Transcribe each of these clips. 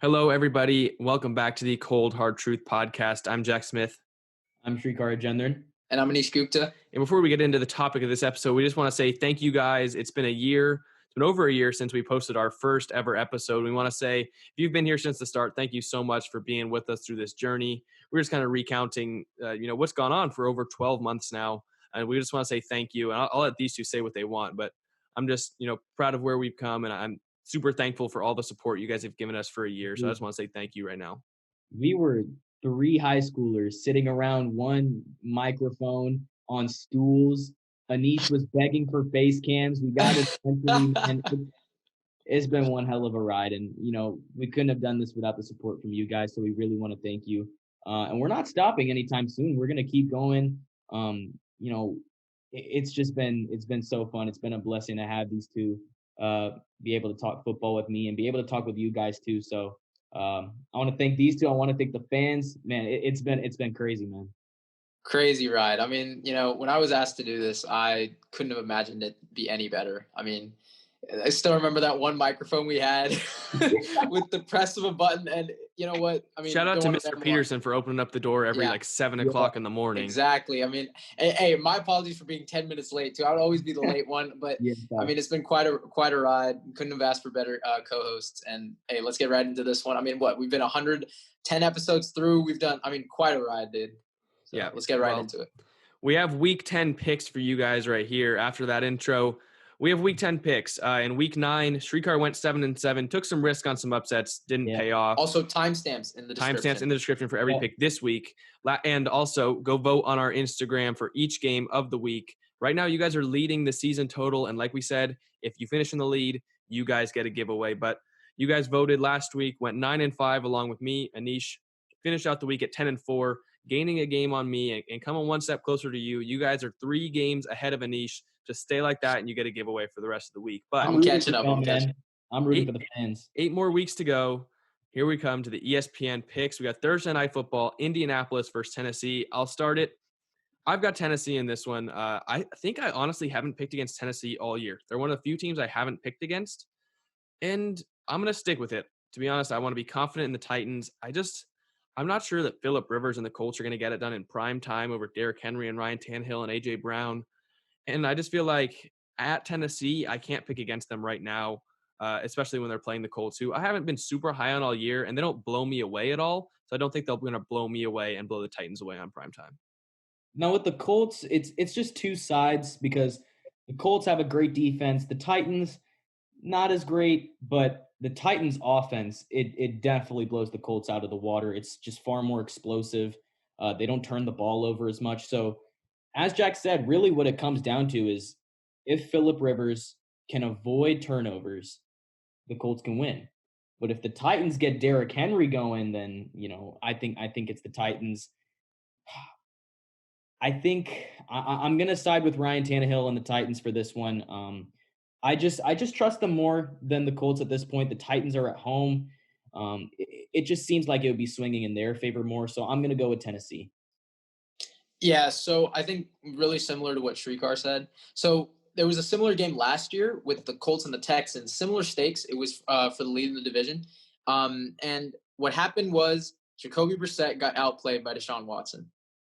Hello, everybody. Welcome back to the Cold Hard Truth podcast. I'm Jack Smith. I'm Shrikar Gendran. And I'm Anish Gupta. And before we get into the topic of this episode, we just want to say thank you guys. It's been a year. It's been over a year since we posted our first ever episode. We want to say, if you've been here since the start, thank you so much for being with us through this journey. We're just kind of recounting, what's gone on for over 12 months now. And we just want to say thank you. And I'll let these two say what they want, but I'm just, proud of where we've come. And I'm super thankful for all the support you guys have given us for a year. So I just want to say thank you right now. We were 3 high schoolers sitting around one microphone on stools. Anish was begging for face cams. We got it eventually, and it's been one hell of a ride. And, we couldn't have done this without the support from you guys. So we really want to thank you. And we're not stopping anytime soon. We're going to keep going. It's been so fun. It's been a blessing to have these two be able to talk football with me and be able to talk with you guys too. So I want to thank these two. I want to thank the fans, man. It's been crazy, man. Crazy ride. I mean, when I was asked to do this, I couldn't have imagined it be any better. I mean, I still remember that one microphone we had with the press of a button. And you know what? I mean, shout out to Mr. Peterson for opening up the door every 7 o'clock in the morning. Exactly. I mean, hey, my apologies for being 10 minutes late too. I would always be the late one, but I mean, it's been quite a ride. Couldn't have asked for better co-hosts. And hey, let's get right into this one. I mean, we've been 110 episodes through. We've done, quite a ride, dude. So let's get right into it. We have week 10 picks for you guys right here. After that intro, we have week 10 picks. In week 9, Shrikar went 7-7, took some risk on some upsets, didn't pay off. Also, timestamps in the description. Timestamps in the description for every pick this week. And also, go vote on our Instagram for each game of the week. Right now, you guys are leading the season total. And like we said, if you finish in the lead, you guys get a giveaway. But you guys voted last week, went 9-5 along with me. Anish finished out the week at 10-4, gaining a game on me and coming one step closer to you. You guys are 3 games ahead of Anish. Just stay like that, and you get a giveaway for the rest of the week. But I'm catching up. I'm rooting for the fans. 8 more weeks to go. Here we come to the ESPN picks. We got Thursday Night Football, Indianapolis versus Tennessee. I'll start it. I've got Tennessee in this one. I think I honestly haven't picked against Tennessee all year. They're one of the few teams I haven't picked against, and I'm going to stick with it. To be honest, I want to be confident in the Titans. I'm not sure that Phillip Rivers and the Colts are going to get it done in prime time over Derrick Henry and Ryan Tannehill and A.J. Brown. And I just feel like at Tennessee, I can't pick against them right now, especially when they're playing the Colts, who I haven't been super high on all year, and they don't blow me away at all. So I don't think they're going to blow me away and blow the Titans away on primetime. Now with the Colts, it's just two sides because the Colts have a great defense. The Titans, not as great, but the Titans offense, it definitely blows the Colts out of the water. It's just far more explosive. They don't turn the ball over as much. So as Jack said, really what it comes down to is if Phillip Rivers can avoid turnovers, the Colts can win. But if the Titans get Derrick Henry going, then, I think it's the Titans. I think I'm going to side with Ryan Tannehill and the Titans for this one. I just trust them more than the Colts at this point. The Titans are at home. It just seems like it would be swinging in their favor more. So I'm going to go with Tennessee. Yeah, so I think really similar to what Shrikar said. So there was a similar game last year with the Colts and the Texans, similar stakes. It was for the lead in the division. And what happened was Jacoby Brissett got outplayed by Deshaun Watson.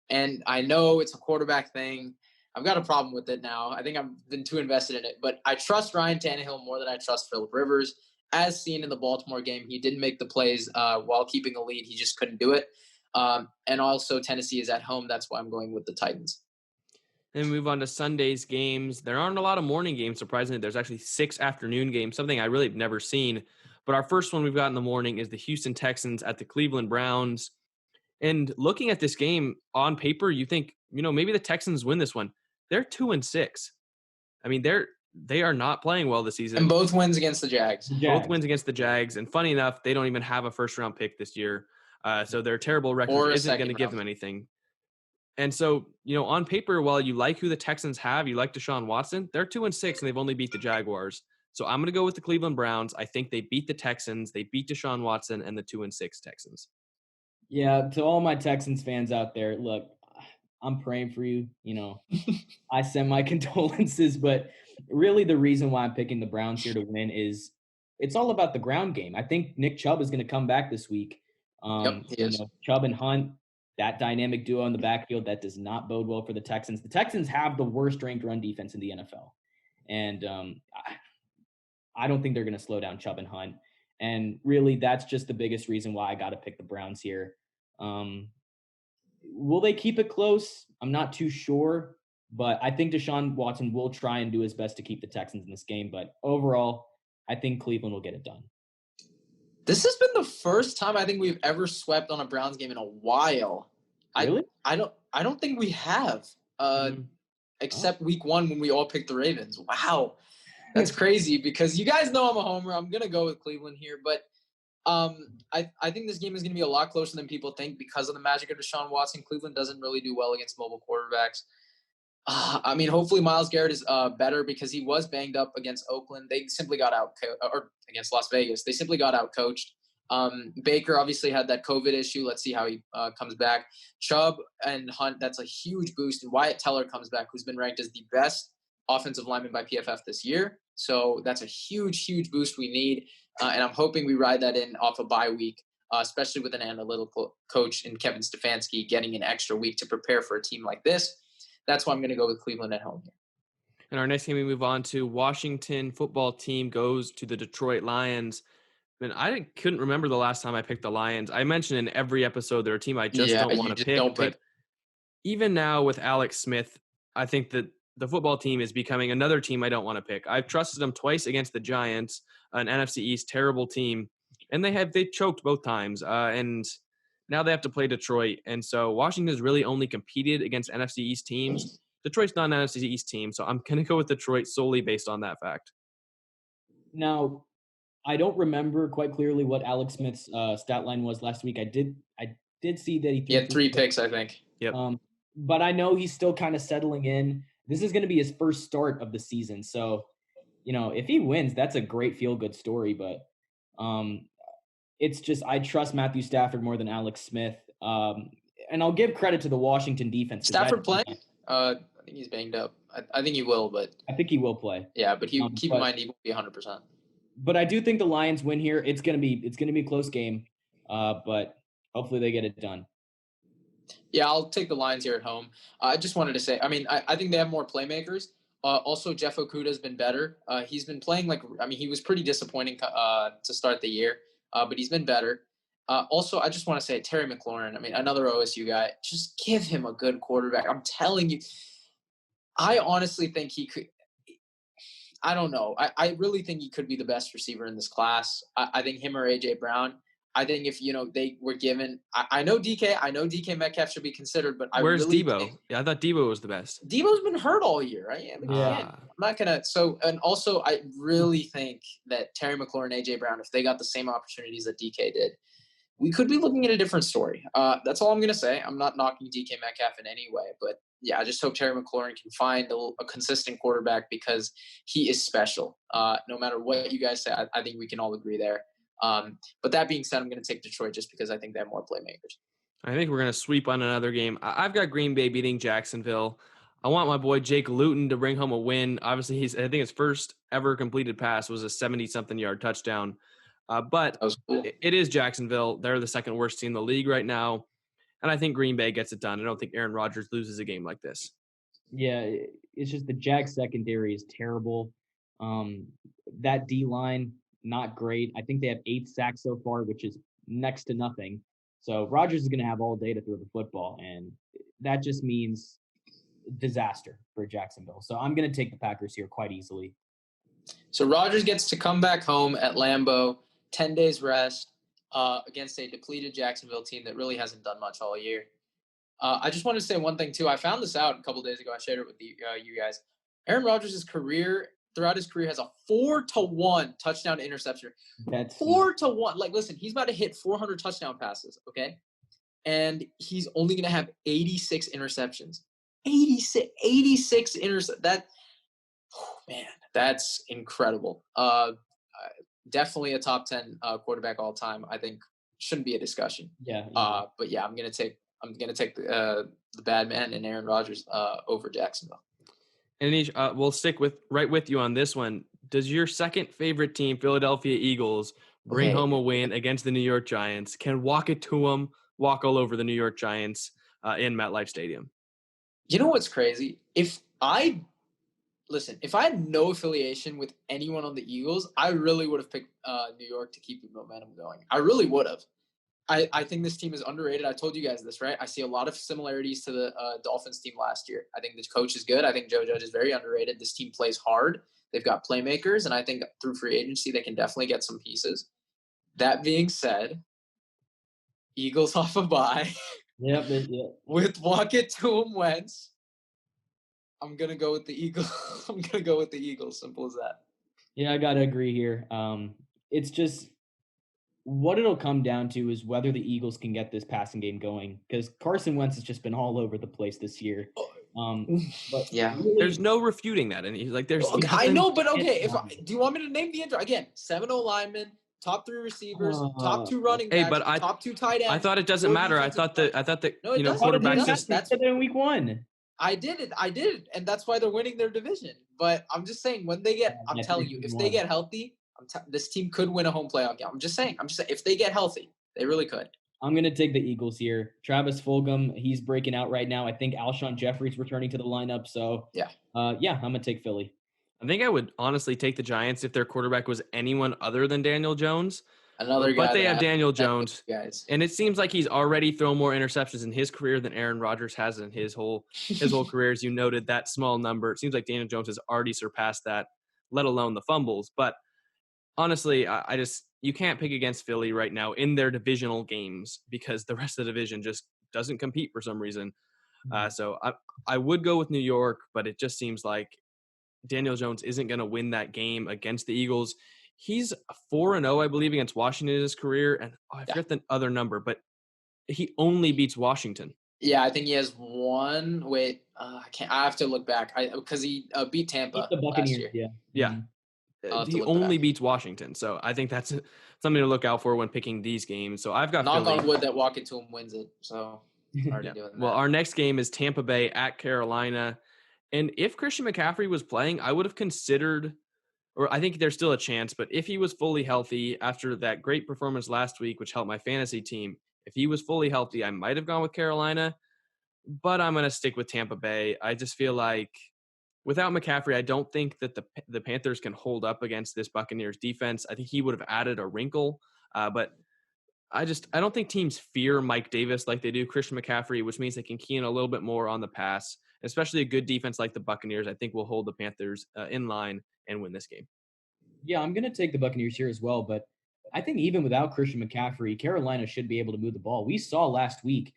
And I know it's a quarterback thing. I've got a problem with it now. I think I've been too invested in it. But I trust Ryan Tannehill more than I trust Phillip Rivers. As seen in the Baltimore game, he didn't make the plays while keeping a lead. He just couldn't do it. And also Tennessee is at home. That's why I'm going with the Titans. Then we move on to Sunday's games. There aren't a lot of morning games, surprisingly. There's actually 6 afternoon games, something I really have never seen. But our first one we've got in the morning is the Houston Texans at the Cleveland Browns. And looking at this game on paper, you think, maybe the Texans win this one. They're 2-6. I mean, they are not playing well this season. And both wins against the Jags. Both wins against the Jags. And funny enough, they don't even have a first-round pick this year. So their terrible record isn't going to give them anything. And so, on paper, while you like who the Texans have, you like Deshaun Watson, they're 2-6 and they've only beat the Jaguars. So I'm going to go with the Cleveland Browns. I think they beat the Texans. They beat Deshaun Watson and the 2-6 Texans. Yeah, to all my Texans fans out there, look, I'm praying for you. I send my condolences, but really the reason why I'm picking the Browns here to win is it's all about the ground game. I think Nick Chubb is going to come back this week. Yep, he is. Chubb and Hunt, that dynamic duo in the backfield, that does not bode well for the Texans. The Texans have the worst ranked run defense in the NFL. And I don't think they're going to slow down Chubb and Hunt. And really, that's just the biggest reason why I got to pick the Browns here. Will they keep it close? I'm not too sure, but I think Deshaun Watson will try and do his best to keep the Texans in this game. But overall, I think Cleveland will get it done. This has been the first time I think we've ever swept on a Browns game in a while. Really? I don't think we have, except week 1 when we all picked the Ravens. Wow. That's crazy because you guys know I'm a homer. I'm going to go with Cleveland here, but I think this game is going to be a lot closer than people think because of the magic of Deshaun Watson. Cleveland doesn't really do well against mobile quarterbacks. I mean, hopefully Myles Garrett is better because he was banged up against Oakland. They simply got or against Las Vegas. They simply got out coached. Baker obviously had that COVID issue. Let's see how he comes back. Chubb and Hunt, that's a huge boost. And Wyatt Teller comes back, who's been ranked as the best offensive lineman by PFF this year. So that's a huge, huge boost we need. And I'm hoping we ride that in off a bye week, especially with an analytical coach in Kevin Stefanski getting an extra week to prepare for a team like this. That's why I'm going to go with Cleveland at home here. And our next game we move on to Washington football team goes to the Detroit Lions. And I couldn't remember the last time I picked the Lions. I mentioned in every episode they're a team I just don't want to pick. But even now with Alex Smith, I think that the football team is becoming another team I don't want to pick. I've trusted them twice against the Giants, an NFC East terrible team, and they choked both times. And now they have to play Detroit. And so Washington has really only competed against NFC East teams. Detroit's not an NFC East team, so I'm going to go with Detroit solely based on that fact. Now, I don't remember quite clearly what Alex Smith's stat line was last week. I did see that he had 3 picks, I think. Yep. But I know he's still kind of settling in. This is going to be his first start of the season. So, if he wins, that's a great feel-good story. But it's just I trust Matthew Stafford more than Alex Smith. And I'll give credit to the Washington defense. Stafford playing? I think he's banged up. I think he will, but I think he will play. Yeah, but keep in mind he won't be 100%. But I do think the Lions win here. It's gonna be a close game, but hopefully they get it done. Yeah, I'll take the Lions here at home. I just wanted to say, I think they have more playmakers. Also, Jeff Okuda has been better. He's been playing he was pretty disappointing to start the year, but he's been better. Also, I just want to say Terry McLaurin, another OSU guy, just give him a good quarterback. I'm telling you, I honestly think he could. I don't know. I really think he could be the best receiver in this class. I think him or A.J. Brown. I think if, they were given – I know DK Metcalf should be considered, but Where's really Debo? I thought Debo was the best. Debo's been hurt all year, right? I'm not going to – so – and also I really think that Terry McLaurin and A.J. Brown, if they got the same opportunities that DK did, we could be looking at a different story. That's all I'm going to say. I'm not knocking DK Metcalf in any way, but – yeah, I just hope Terry McLaurin can find a consistent quarterback because he is special. No matter what you guys say, I think we can all agree there. But that being said, I'm going to take Detroit just because I think they have more playmakers. I think we're going to sweep on another game. I've got Green Bay beating Jacksonville. I want my boy Jake Luton to bring home a win. Obviously, I think his first ever completed pass was a 70-something yard touchdown. But cool. It is Jacksonville. They're the second worst team in the league right now. And I think Green Bay gets it done. I don't think Aaron Rodgers loses a game like this. Yeah, it's just the Jags secondary is terrible. That D-line, not great. I think they have 8 sacks so far, which is next to nothing. So Rodgers is going to have all day to throw the football, and that just means disaster for Jacksonville. So I'm going to take the Packers here quite easily. So Rodgers gets to come back home at Lambeau, 10 days rest. Against a depleted Jacksonville team that really hasn't done much all year. I just wanted to say one thing, too. I found this out a couple days ago. I shared it with you guys. Aaron Rodgers' throughout his career, has a 4-to-1 touchdown to interception. That's 4-to-1. Listen, he's about to hit 400 touchdown passes, okay? And he's only going to have 86 interceptions. 86 interceptions. Man, that's incredible. Definitely a top 10 quarterback all time. I think shouldn't be a discussion. Yeah. But yeah, I'm gonna take the bad man and Aaron Rodgers over Jacksonville. And Anish, we'll stick with you on this one. Does your second favorite team, Philadelphia Eagles, bring home a win against the New York Giants? Can walk it to them, walk all over the New York Giants in MetLife Stadium? You know what's crazy? If I had no affiliation with anyone on the Eagles, I really would have picked New York to keep the momentum going. I really would have. I think this team is underrated. I told you guys this, right? I see a lot of similarities to the Dolphins team last year. I think the coach is good. I think Joe Judge is very underrated. This team plays hard. They've got playmakers, and I think through free agency, they can definitely get some pieces. That being said, Eagles off a bye. Yep. With walk it to him Wentz. I'm going to go with the Eagles. I'm going to go with the Eagles. Simple as that. Yeah, I got to agree here. It's just what it'll come down to is whether the Eagles can get this passing game going, because Carson Wentz has just been all over the place this year. But yeah, really, there's no refuting that. And he's like, there's okay, I know, but okay. Do you want me to name the intro again? 7-0 linemen, top 3 receivers, top 2 running backs, top 2 tight ends. I thought it doesn't matter. I thought that no, it quarterbacks just that's in week 1. I did it, and that's why they're winning their division. But I'm just saying, when they get, I'm telling you, if they get healthy, this team could win a home playoff game. I'm just saying, if they get healthy, they really could. I'm going to take the Eagles here. Travis Fulgham, he's breaking out right now. I think Alshon Jeffrey's returning to the lineup. So, I'm going to take Philly. I think I would honestly take the Giants if their quarterback was anyone other than Daniel Jones. Another guy. But they have Daniel Jones. Guys. And it seems like he's already thrown more interceptions in his career than Aaron Rodgers has in his whole career. As you noted, that small number. It seems like Daniel Jones has already surpassed that, let alone the fumbles. But honestly, you can't pick against Philly right now in their divisional games because the rest of the division just doesn't compete for some reason. So I would go with New York, but it just seems like Daniel Jones isn't going to win that game against the Eagles. He's 4-0, I believe, against Washington in his career. And I forget the other number, but he only beats Washington. Yeah, I think he has one. Wait, I have to look back because he beat Tampa last year. Yeah. He only beats Washington. So I think that's something to look out for when picking these games. So I've got knock Philly. on wood that walk it to him wins it. So already doing that. Well, our next game is Tampa Bay at Carolina. And if Christian McCaffrey was playing, I would have considered, or I think there's still a chance, but if he was fully healthy after that great performance last week, which helped my fantasy team, if he was fully healthy, I might have gone with Carolina, but I'm going to stick with Tampa Bay. I just feel like without McCaffrey, I don't think that the Panthers can hold up against this Buccaneers defense. I think he would have added a wrinkle, but I don't think teams fear Mike Davis like they do Christian McCaffrey, which means they can key in a little bit more on the pass, especially a good defense like the Buccaneers. I think will hold the Panthers in line and win this game. Yeah, I'm going to take the Buccaneers here as well, but I think even without Christian McCaffrey, Carolina should be able to move the ball. We saw last week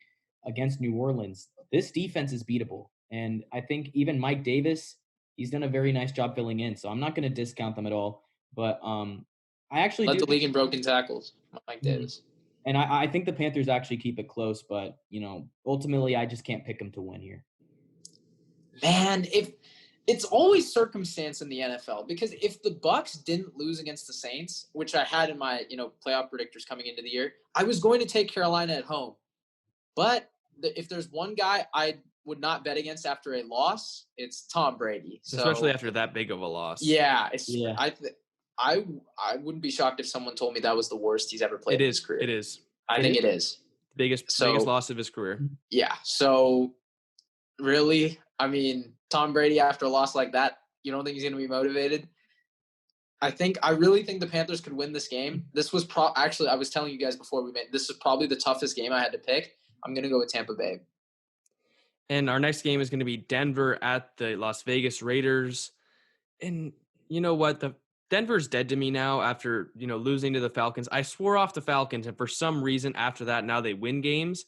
against New Orleans, this defense is beatable. And I think even Mike Davis, he's done a very nice job filling in. So I'm not going to discount them at all. But I actually led the league in broken tackles, Mike Davis. And I think the Panthers actually keep it close, but, ultimately I just can't pick them to win here. Man, it's always circumstance in the NFL, because if the Bucks didn't lose against the Saints, which I had in my, playoff predictors coming into the year, I was going to take Carolina at home. But if there's one guy I would not bet against after a loss, it's Tom Brady. Especially after that big of a loss. Yeah. I wouldn't be shocked if someone told me that was the worst he's ever played in his career. It is. I think it is. Biggest loss of his career. Yeah. So really, Tom Brady after a loss like that, you don't think he's going to be motivated? I really think the Panthers could win this game. This was actually, I was telling you guys before this is probably the toughest game I had to pick. I'm going to go with Tampa Bay. And our next game is going to be Denver at the Las Vegas Raiders. And you know what? Denver's dead to me now after, losing to the Falcons. I swore off the Falcons, and for some reason after that, now they win games,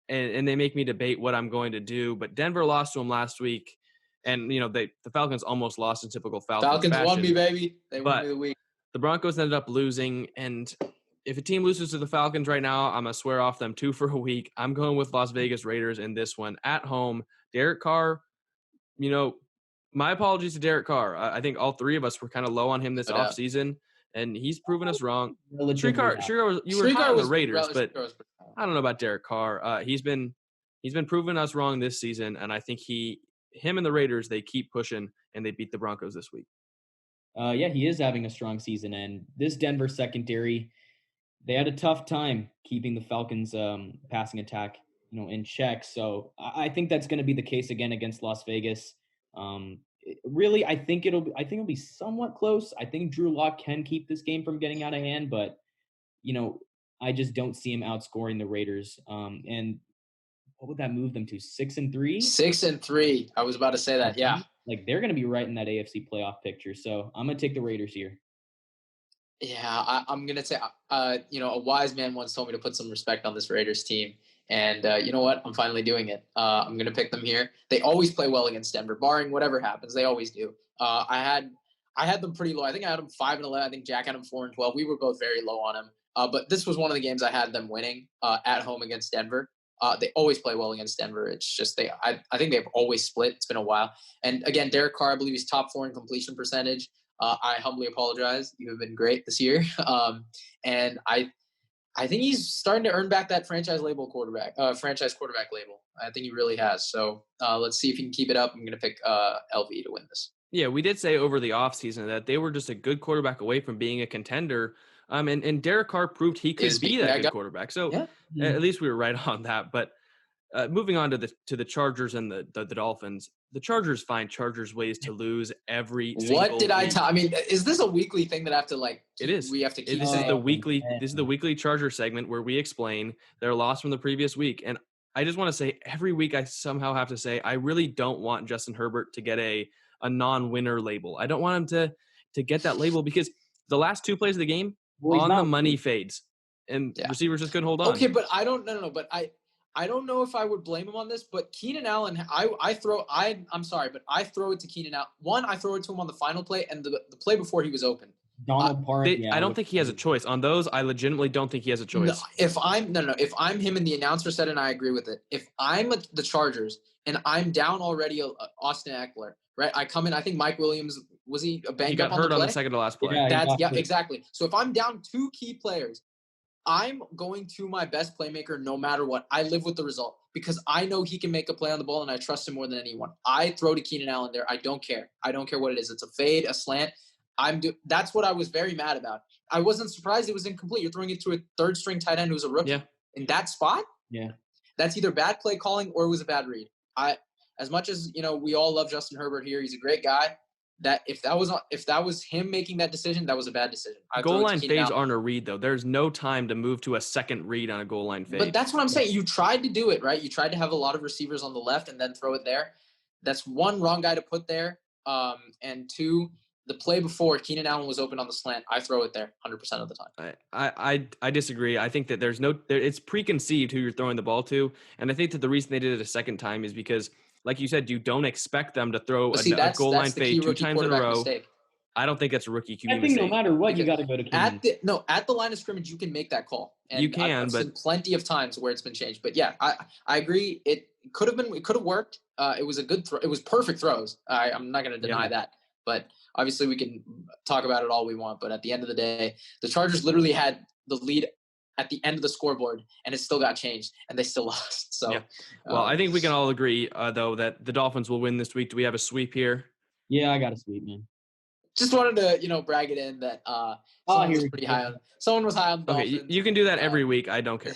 and they make me debate what I'm going to do. But Denver lost to them last week, and, the Falcons almost lost in typical Falcons fashion. Won me, baby. They won me the week. The Broncos ended up losing, and if a team loses to the Falcons right now, I'm going to swear off them 2 for a week. I'm going with Las Vegas Raiders in this one at home. Derek Carr, my apologies to Derek Carr. I think all 3 of us were kind of low on him this offseason, and he's proven us wrong. Shrikar, you were high on the Raiders, but I don't know about Derek Carr. He's been proving us wrong this season, and I think him and the Raiders, they keep pushing, and they beat the Broncos this week. Yeah, he is having a strong season, and this Denver secondary, they had a tough time keeping the Falcons' passing attack, in check. So I think that's going to be the case again against Las Vegas. Really, I think it'll be somewhat close. I think Drew Lock can keep this game from getting out of hand, but you know, I just don't see him outscoring the Raiders. And what would that move them to? 6-3? 6-3. I was about to say that. Yeah. Like they're going to be right in that AFC playoff picture. So I'm going to take the Raiders here. Yeah, I'm gonna say, a wise man once told me to put some respect on this Raiders team, and you know what? I'm finally doing it. I'm gonna pick them here. They always play well against Denver, barring whatever happens. They always do. I had them pretty low. I think I had them 5-11. I think Jack had them 4-12. We were both very low on them. But this was one of the games I had them winning at home against Denver. They always play well against Denver. It's just I think they've always split. It's been a while. And again, Derek Carr, I believe he's top 4 in completion percentage. I humbly apologize. You have been great this year. And I think he's starting to earn back that franchise quarterback label. I think he really has. So let's see if he can keep it up. I'm going to pick LV to win this. Yeah, we did say over the offseason that they were just a good quarterback away from being a contender. And Derek Carr proved he could be that good quarterback. So yeah. At least we were right on that. But moving on to the Chargers and the Dolphins, the Chargers find Chargers ways to lose every single What did I week. tell? I mean, is this a weekly thing that I have to It is. We have to keep This saying? is the weekly. This is the weekly Charger segment where we explain their loss from the previous week. And I just want to say every week I somehow have to say I really don't want Justin Herbert to get a non-winner label. I don't want him to get that label because the last 2 plays of the game on the money fades and receivers just couldn't hold on. Okay, but I don't no, but I don't know if I would blame him on this, but Keenan Allen, I'm sorry, but I throw it to Keenan Allen. One, I throw it to him on the final play and the play before he was open. Donald Park. I don't think he has a choice on those. I legitimately don't think he has a choice. No, if I'm him and the announcer said it and I agree with it. If I'm the Chargers and I'm down already, Austin Eckler, right? I come in. I think Mike Williams was he banged up? He got hurt on the second to last play. Exactly. So if I'm down 2 key players, I'm going to my best playmaker no matter what. I live with the result because I know he can make a play on the ball and I trust him more than anyone. I throw to Keenan Allen there. I don't care. I don't care what it is. It's a fade, a slant. That's what I was very mad about. I wasn't surprised it was incomplete. You're throwing it to a 3rd-string tight end who's a rookie in that spot. Yeah, that's either bad play calling or it was a bad read. As much as we all love Justin Herbert here, he's a great guy. That if that was him making that decision, that was a bad decision. Goal line fades aren't a read though. There's no time to move to a second read on a goal line fade. But that's what I'm saying. You tried to do it, right? You tried to have a lot of receivers on the left and then throw it there. That's one, wrong guy to put there. And 2, the play before Keenan Allen was open on the slant. I throw it there 100% of the time. I disagree. I think that it's preconceived who you're throwing the ball to. And I think that the reason they did it a second time is because, like you said, you don't expect them to throw a goal line fade 2 times in a row. Mistake. I don't think that's a rookie QB mistake. I think no matter what, you got to go to Keenan. At the line of scrimmage, you can make that call. And you can, I've seen plenty of times where it's been changed. But yeah, I agree. It could have worked. It was a good throw. It was perfect throws. I'm not going to deny that. But obviously, we can talk about it all we want. But at the end of the day, the Chargers literally had the lead at the end of the scoreboard, and it still got changed, and they still lost. So, well, I think we can all agree, though, that the Dolphins will win this week. Do we have a sweep here? Yeah, I got a sweep, man. Just wanted to, brag it in that someone was pretty high on. Someone was high on the Dolphins. Okay, you can do that every week. I don't care.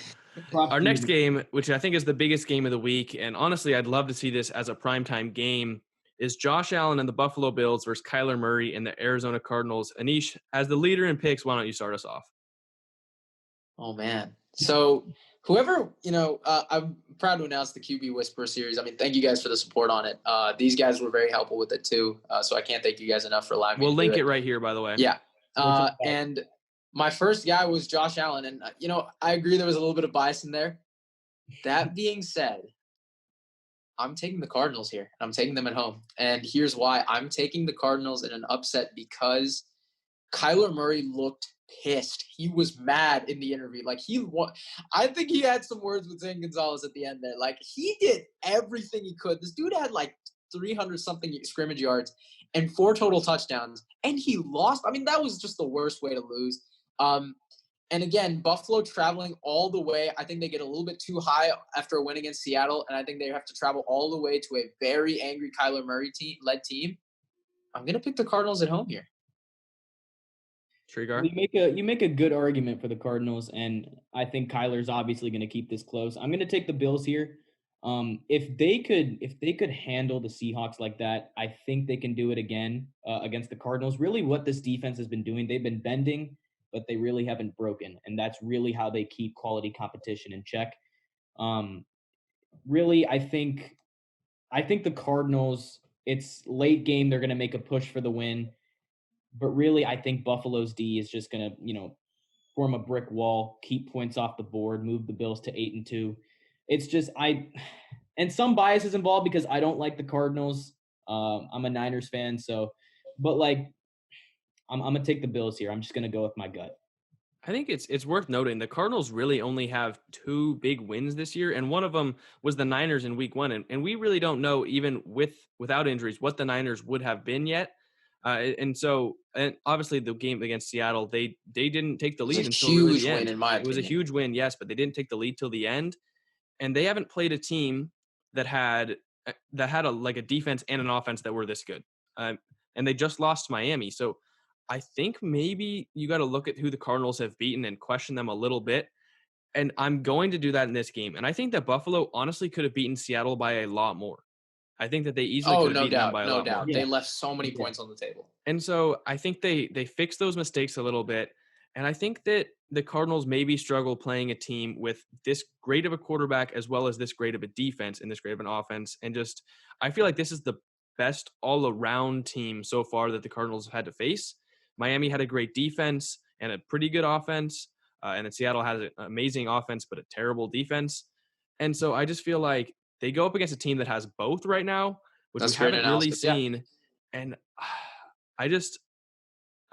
Our next game, which I think is the biggest game of the week, and honestly, I'd love to see this as a primetime game, is Josh Allen and the Buffalo Bills versus Kyler Murray and the Arizona Cardinals. Anish, as the leader in picks, why don't you start us off? Oh, man. So whoever, I'm proud to announce the QB Whisperer series. I mean, thank you guys for the support on it. These guys were very helpful with it too. So I can't thank you guys enough for allowing me to do it. We'll link it right here, by the way. Yeah. And my first guy was Josh Allen. And, I agree there was a little bit of bias in there. That being said, I'm taking the Cardinals here. I'm taking them at home. And here's why. I'm taking the Cardinals in an upset because Kyler Murray looked pissed. He was mad in the interview. I think he had some words with Zane Gonzalez at the end there. Like, he did everything he could. This dude had 300-something scrimmage yards and 4 total touchdowns, and he lost. I mean, that was just the worst way to lose. And again, Buffalo traveling all the way. I think they get a little bit too high after a win against Seattle, and I think they have to travel all the way to a very angry Kyler Murray led team. I'm going to pick the Cardinals at home here. Trigar? You make a good argument for the Cardinals, and I think Kyler's obviously going to keep this close. I'm going to take the Bills here. If they could handle the Seahawks like that, I think they can do it again against the Cardinals. Really, what this defense has been doing, they've been bending, but they really haven't broken, and that's really how they keep quality competition in check. Really, I think the Cardinals. It's late game; they're going to make a push for the win. But really, I think Buffalo's D is just going to, form a brick wall, keep points off the board, move the Bills to 8-2. It's just and some bias is involved because I don't like the Cardinals. I'm a Niners fan, but like I'm gonna take the Bills here. I'm just gonna go with my gut. I think it's worth noting the Cardinals really only have 2 big wins this year, and one of them was the Niners in Week 1, and we really don't know even without injuries what the Niners would have been yet. And obviously the game against Seattle, they didn't take the It was lead a until really huge the win, end. in my It was a opinion. huge win, yes, but they didn't take the lead till the end, and they haven't played a team that had a defense and an offense that were this good. And they just lost to Miami, so I think maybe you got to look at who the Cardinals have beaten and question them a little bit. And I'm going to do that in this game. And I think that Buffalo honestly could have beaten Seattle by a lot more. I think that they easily could have No beaten them doubt, by a no lot more. doubt. Yeah. They left so many Yeah. points on the table. And so I think they fixed those mistakes a little bit. And I think that the Cardinals maybe struggle playing a team with this great of a quarterback as well as this great of a defense and this great of an offense. And just I feel like this is the best all-around team so far that the Cardinals have had to face. Miami had a great defense and a pretty good offense. And then Seattle has an amazing offense but a terrible defense. And so I just feel like they go up against a team that has both right now, which That's we great haven't really analysis, yeah. seen. And I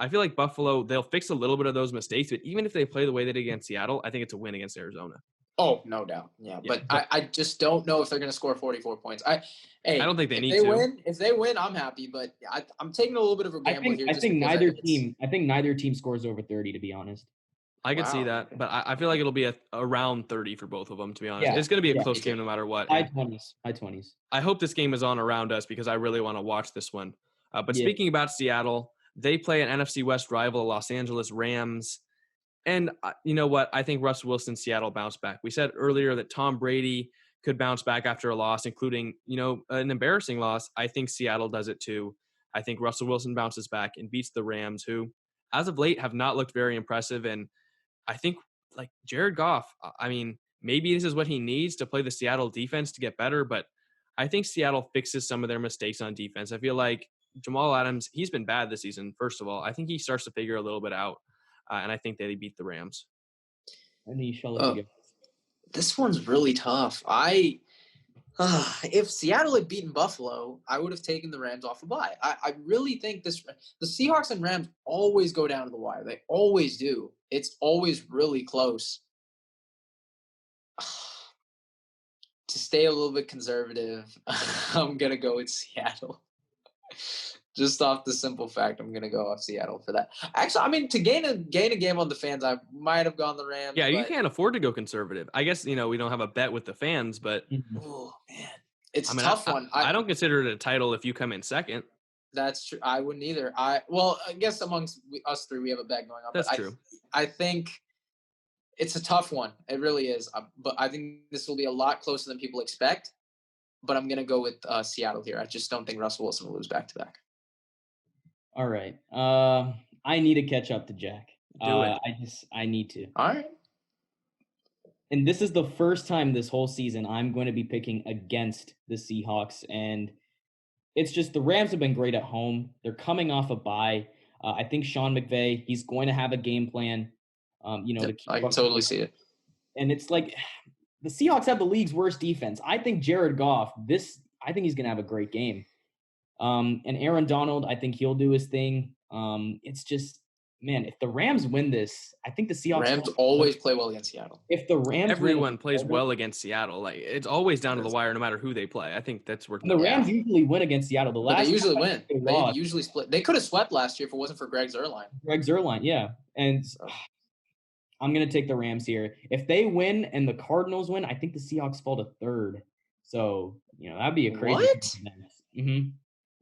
feel like Buffalo, they'll fix a little bit of those mistakes, but even if they play the way they did against Seattle, I think it's a win against Arizona. Oh, no doubt. Yeah, but I just don't know if they're going to score 44 points. I don't think they need to. If they win, I'm happy, but I'm taking a little bit of a gamble here. I think neither team scores over 30, to be honest. I could see Wow, that, okay. but I feel like it'll be around 30 for both of them, to be honest. Yeah, It's going to be a yeah, close game no matter what. High 20s. I hope this game is on around us because I really want to watch this one. But speaking about Seattle, they play an NFC West rival, Los Angeles Rams. And you know what? I think Russell Wilson, Seattle bounce back. We said earlier that Tom Brady could bounce back after a loss, including, an embarrassing loss. I think Seattle does it too. I think Russell Wilson bounces back and beats the Rams, who, as of late, have not looked very impressive. And I think, like Jared Goff, I mean, maybe this is what he needs to play the Seattle defense to get better, but I think Seattle fixes some of their mistakes on defense. I feel like Jamal Adams, he's been bad this season, first of all. I think he starts to figure a little bit out. And I think they beat the Rams. This one's really tough. If Seattle had beaten Buffalo, I would have taken the Rams off a bye. I really think the Seahawks and Rams always go down to the wire. They always do. It's always really close. To stay a little bit conservative, I'm going to go with Seattle. Just off the simple fact, I'm going to go off Seattle for that. Actually, I mean, to gain a game on the fans, I might have gone the Rams. Yeah, you can't afford to go conservative. I guess, we don't have a bet with the fans, but oh, man. It's a tough one. I don't consider it a title if you come in second. That's true. I wouldn't either. I guess amongst us three, we have a bet going on. That's true. I think it's a tough one. It really is. But I think this will be a lot closer than people expect. But I'm going to go with Seattle here. I just don't think Russell Wilson will lose back-to-back. All right. I need to catch up to Jack. Do it. I need to. All right. And this is the first time this whole season I'm going to be picking against the Seahawks. And it's just the Rams have been great at home. They're coming off a bye. I think Sean McVay, he's going to have a game plan. I can totally see it. And it's like the Seahawks have the league's worst defense. I think Jared Goff, I think he's going to have a great game. And Aaron Donald, I think he'll do his thing. It's just, man, if the Rams win this, I think the Seahawks Rams always play well against Seattle. If the Rams everyone plays well against Seattle. Like it's always down to the wire, no matter who they play. I think that's worth. The Rams usually win against Seattle. They usually win. They usually split. They could have swept last year if it wasn't for Greg Zuerlein. Yeah, and I'm gonna take the Rams here. If they win and the Cardinals win, I think the Seahawks fall to third. So that'd be a crazy. What? Mm-hmm.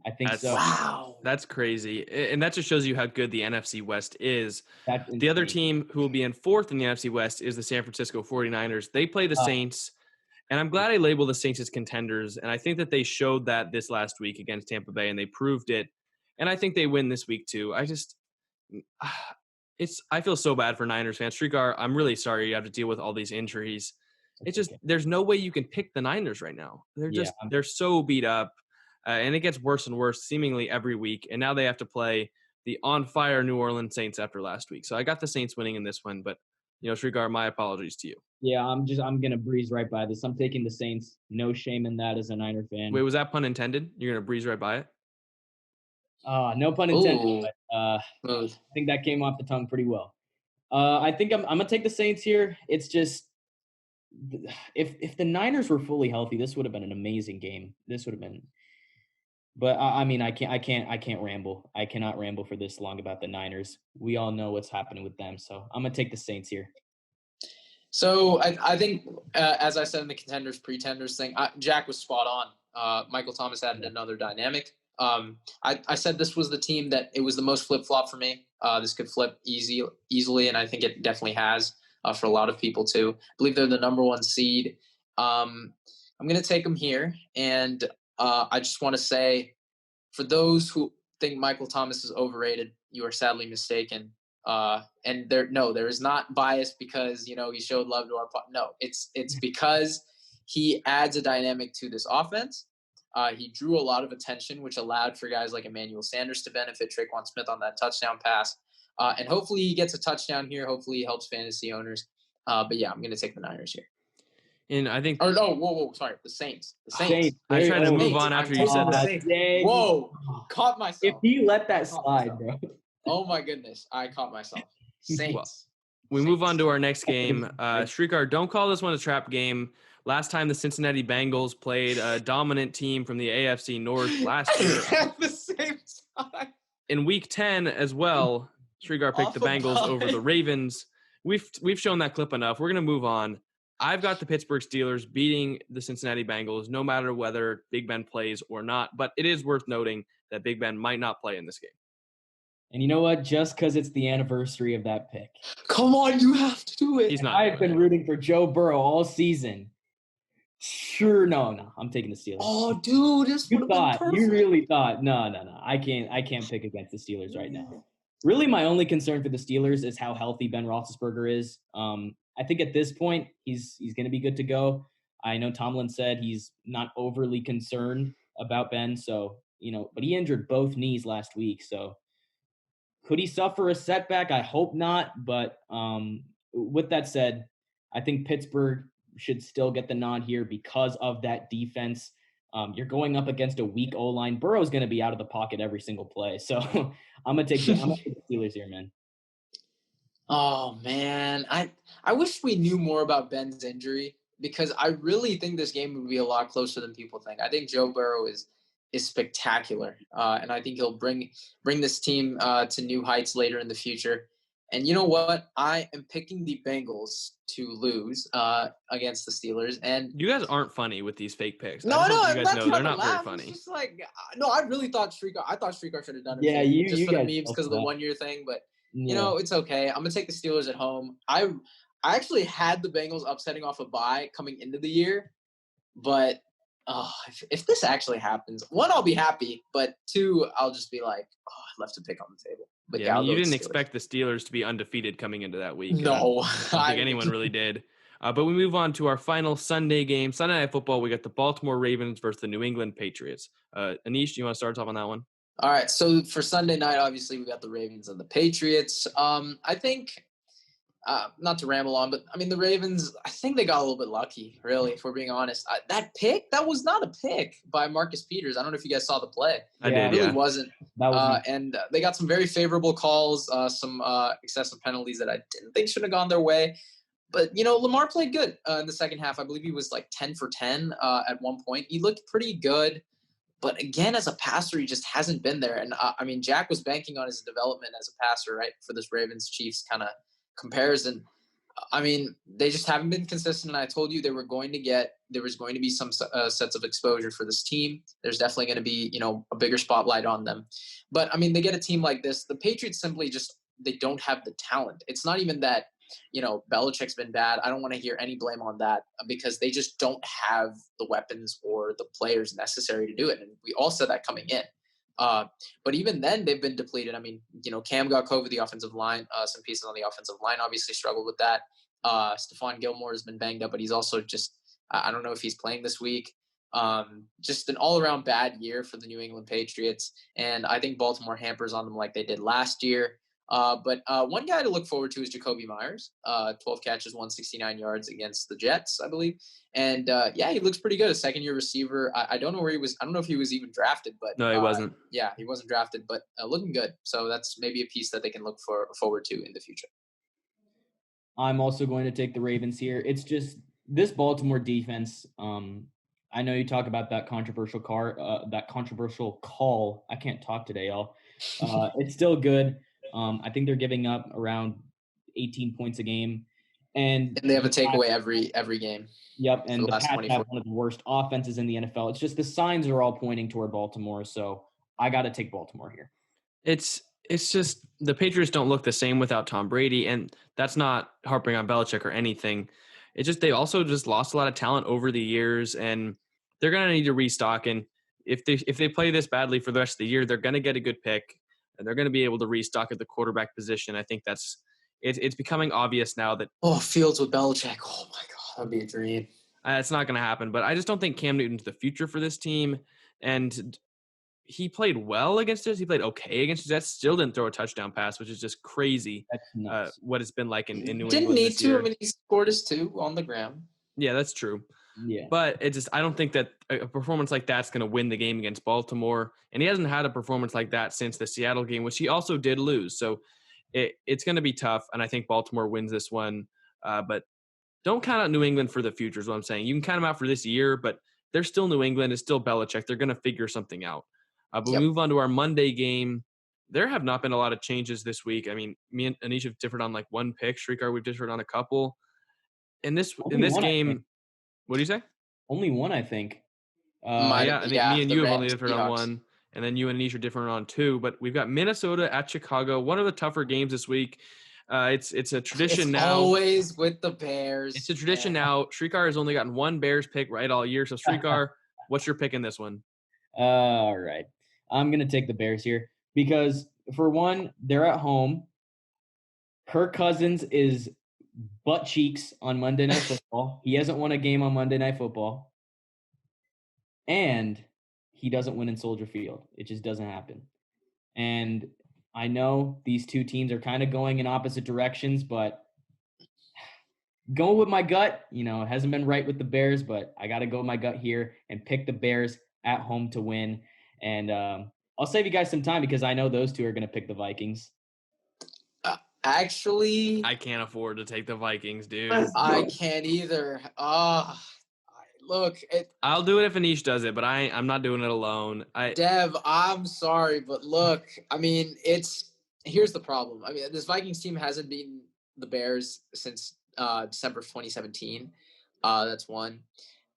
I think so. Wow. That's crazy. And that just shows you how good the NFC West is. That's The other insane. team who will be in fourth in the NFC West is the San Francisco 49ers. They play the Saints, and I'm glad I labeled the Saints as contenders, and I think that they showed that this last week against Tampa Bay, and they proved it, and I think they win this week too. I feel so bad for Niners fans. Shrikar, I'm really sorry you have to deal with all these injuries. It's just, there's no way you can pick the Niners right now. They're so beat up, and it gets worse and worse seemingly every week, and now they have to play the on-fire New Orleans Saints after last week. So I got the Saints winning in this one, but, Shrikar, my apologies to you. Yeah, I'm going to breeze right by this. I'm taking the Saints. No shame in that as a Niner fan. Wait, was that pun intended? You're going to breeze right by it? No pun intended. Ooh. But, I think that came off the tongue pretty well. I think I'm going to take the Saints here. It's just, if the Niners were fully healthy, this would have been an amazing game. This would have been, but I mean, I can't ramble. I cannot ramble for this long about the Niners. We all know what's happening with them. So I'm going to take the Saints here. So I think, as I said in the contenders, pretenders thing, Jack was spot on. Michael Thomas added another dynamic. I said this was the team that it was the most flip-flop for me. This could flip easily, and I think it definitely has for a lot of people too. I believe they're the number one seed. I'm going to take them here, and I just want to say, for those who think Michael Thomas is overrated, you are sadly mistaken. And there is not bias because, he showed love to our no, it's because he adds a dynamic to this offense. He drew a lot of attention, which allowed for guys like Emmanuel Sanders to benefit, Traquan Smith on that touchdown pass. And hopefully he gets a touchdown here. Hopefully he helps fantasy owners. But yeah, I'm going to take the Niners here. And I think. Oh no! Whoa! Sorry, the Saints. The Saints. I tried to move on after you said that. Whoa! Caught myself. If he let that slide, bro. Oh my goodness! I caught myself. Saints. Well, we move on to our next game. Shrikar, don't call this one a trap game. Last time the Cincinnati Bengals played a dominant team from the AFC North last year. At the same time. In Week 10 as well, Shrikar picked the Bengals over the Ravens. We've shown that clip enough. We're going to move on. I've got the Pittsburgh Steelers beating the Cincinnati Bengals, no matter whether Big Ben plays or not. But it is worth noting that Big Ben might not play in this game. And you know what? Just because it's the anniversary of that pick. Come on, you have to do it. He's not. I've been rooting for Joe Burrow all season. Sure, no. I'm taking the Steelers. Oh, dude, You really thought, no. I can't pick against the Steelers right now. Really, my only concern for the Steelers is how healthy Ben Roethlisberger is. I think at this point, he's going to be good to go. I know Tomlin said he's not overly concerned about Ben, so, but he injured both knees last week, so could he suffer a setback? I hope not, but with that said, I think Pittsburgh should still get the nod here because of that defense. You're going up against a weak O-line. Burrow's going to be out of the pocket every single play, so I'm gonna take the Steelers here, man. Oh man, I wish we knew more about Ben's injury because I really think this game would be a lot closer than people think. I think Joe Burrow is spectacular, and I think he'll bring this team to new heights later in the future. And you know what? I am picking the Bengals to lose against the Steelers. And you guys aren't funny with these fake picks. No, you guys know they're not very funny. It's just like, no, I really thought Shrikar should have done it. Yeah, just for the memes because of the 1 year thing, but. Yeah. It's okay. I'm gonna take the Steelers at home. I actually had the Bengals upsetting off a bye coming into the year, but if this actually happens, one, I'll be happy, but two, I'll just be like, I left a pick on the table. But yeah, you didn't expect the Steelers to be undefeated coming into that week. No, I don't think anyone really did. But we move on to our final Sunday game, Sunday Night Football. We got the Baltimore Ravens versus the New England Patriots. Anish, do you want to start off on that one? All right, so for Sunday night, obviously we got the Ravens and the Patriots. I think, not to ramble on, but I mean the Ravens, I think they got a little bit lucky, really, if we're being honest. That pick, that was not a pick by Marcus Peters. I don't know if you guys saw the play. I did, It really wasn't. And they got some very favorable calls, some excessive penalties that I didn't think should have gone their way. But, Lamar played good in the second half. I believe he was like 10 for 10 at one point. He looked pretty good. But again, as a passer, he just hasn't been there. And Jack was banking on his development as a passer, right, for this Ravens Chiefs kind of comparison. I mean, they just haven't been consistent. And I told you there was going to be some sets of exposure for this team. There's definitely going to be, a bigger spotlight on them. But I mean, they get a team like this. The Patriots simply they don't have the talent. It's not even that, Belichick's been bad. I don't want to hear any blame on that because they just don't have the weapons or the players necessary to do it. And we all said that coming in. But even then, they've been depleted. I mean, Cam got COVID, the offensive line, some pieces on the offensive line obviously struggled with that. Stephon Gilmore has been banged up, but he's also I don't know if he's playing this week. Just an all-around bad year for the New England Patriots. And I think Baltimore hampers on them like they did last year. But one guy to look forward to is Jacoby Myers. 12 catches, 169 yards against the Jets, I believe. And he looks pretty good. A second-year receiver. I don't know where he was. I don't know if he was even drafted, but No, he wasn't. Yeah, he wasn't drafted, but looking good. So that's maybe a piece that they can look forward to in the future. I'm also going to take the Ravens here. It's just this Baltimore defense. I know you talk about that controversial call. I can't talk today, y'all. It's still good. I think they're giving up around 18 points a game, and they have a takeaway every game. Yep, and the Pats have one of the worst offenses in the NFL. It's just the signs are all pointing toward Baltimore, so I got to take Baltimore here. It's just the Patriots don't look the same without Tom Brady, and that's not harping on Belichick or anything. It's just they also just lost a lot of talent over the years, and they're going to need to restock. And if they play this badly for the rest of the year, they're going to get a good pick, and they're going to be able to restock at the quarterback position. I think it's becoming obvious now that Fields with Belichick. Oh my God, that'd be a dream. It's not going to happen. But I just don't think Cam Newton's the future for this team, and he played well against us. He played okay against us. That still didn't throw a touchdown pass, which is just crazy. That's nuts. What it's been like in New England. Didn't need this to. year. I mean, he scored his 2 on the ground. Yeah, that's true. Yeah. But I don't think that a performance like that's going to win the game against Baltimore. And he hasn't had a performance like that since the Seattle game, which he also did lose. So it's going to be tough. And I think Baltimore wins this one. But don't count out New England for the future is what I'm saying. You can count them out for this year, but they're still New England. It's still Belichick. They're going to figure something out. But we move on to our Monday game. There have not been a lot of changes this week. I mean, me and Anish have differed on like one pick. Shrikar, we've differed on a couple. In this game, what do you say? Only one, I think. Me and you have only different on one, and then you and Anish are different on 2. But we've got Minnesota at Chicago. One of the tougher games this week. It's a tradition now. Always with the Bears. It's a tradition now. Shrikar has only gotten one Bears pick right all year. So Shrikar, what's your pick in this one? All right. I'm going to take the Bears here because, for one, they're at home. Kirk Cousins is butt cheeks on Monday Night Football. He hasn't won a game on Monday Night Football. And he doesn't win in Soldier Field. It just doesn't happen. And I know these two teams are kind of going in opposite directions, but going with my gut, it hasn't been right with the Bears, but I got to go with my gut here and pick the Bears at home to win. And I'll save you guys some time because I know those two are going to pick the Vikings. Actually, I can't afford to take the Vikings, dude. I can't either. Look, I'll do it if Anish does it, but I'm not doing it alone. Dev, I'm sorry, but look, I mean, here's the problem. I mean, this Vikings team hasn't beaten the Bears since December 2017. That's 1.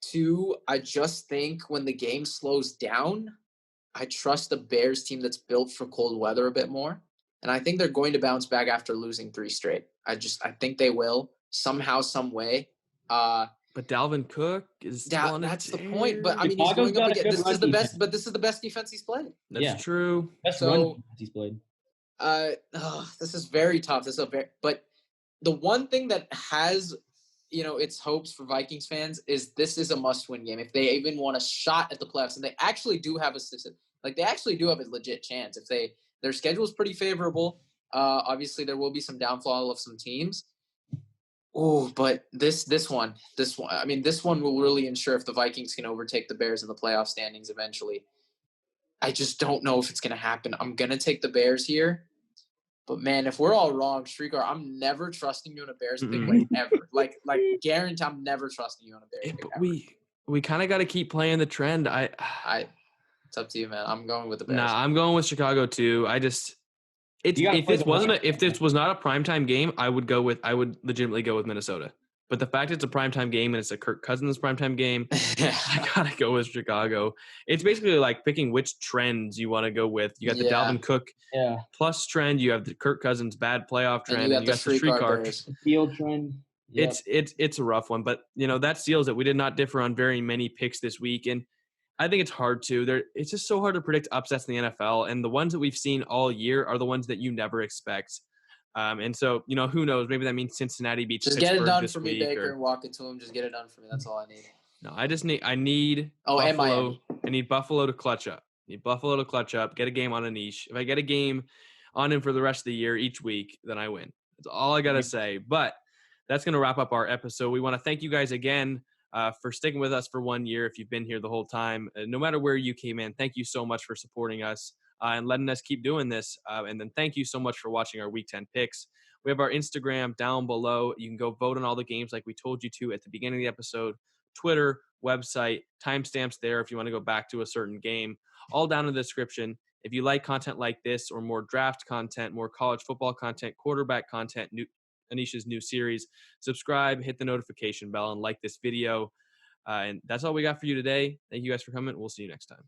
2, I just think when the game slows down, I trust the Bears team that's built for cold weather a bit more. And I think they're going to bounce back after losing 3 straight. I think they will somehow, some way. But Dalvin Cook is that's the point. But I mean, he's going up again. This is the best. But this is the best defense he's played. That's true. Best run defense he's played. This is very tough. But the one thing that has, its hopes for Vikings fans is this is a must-win game. If they even want a shot at the playoffs, and they actually do have a legit chance. If their schedule is pretty favorable. Obviously, there will be some downfall of some teams. Oh, but this one, I mean, this one will really ensure if the Vikings can overtake the Bears in the playoff standings eventually. I just don't know if it's going to happen. I'm going to take the Bears here. But, man, if we're all wrong, Shrikar, I'm never trusting you in a Bears pick ever. Like guarantee I'm never trusting you on a Bears pick ever. We kind of got to keep playing the trend. It's up to you, man. I'm going with the Bears. Nah, I'm going with Chicago too. It's You gotta if play this the wasn't Lions. if this was not a primetime game, I would legitimately go with Minnesota. But the fact it's a primetime game and it's a Kirk Cousins primetime game, I gotta go with Chicago. It's basically like picking which trends you want to go with. You got the Yeah. Dalvin Cook Yeah. plus trend, you have the Kirk Cousins bad playoff And trend, you and got you the got the street car. Bears. The field trend. Yep. It's a rough one, but that seals it. We did not differ on very many picks this week, and I think it's hard to. It's just so hard to predict upsets in the NFL, and the ones that we've seen all year are the ones that you never expect. And so, who knows? Maybe that means Cincinnati beats Just Pittsburgh get it done this for me, week. Baker, and walk it to him. Just get it done for me. That's all I need. No, I need Oh, and Buffalo. Miami. I need Buffalo to clutch up. Get a game on Anish. If I get a game on him for the rest of the year each week, then I win. That's all I got to say. But that's going to wrap up our episode. We want to thank you guys again for sticking with us for 1 year. If you've been here the whole time, no matter where you came in, thank you so much for supporting us and letting us keep doing this. And then thank you so much for watching our Week 10 picks. We have our Instagram down below. You can go vote on all the games like we told you to at the beginning of the episode. Twitter, website, timestamps there if you want to go back to a certain game. All down in the description. If you like content like this or more draft content, more college football content, quarterback content, Anisha's new series, subscribe, hit the notification bell, and like this video. And that's all we got for you today. Thank you guys for coming. We'll see you next time.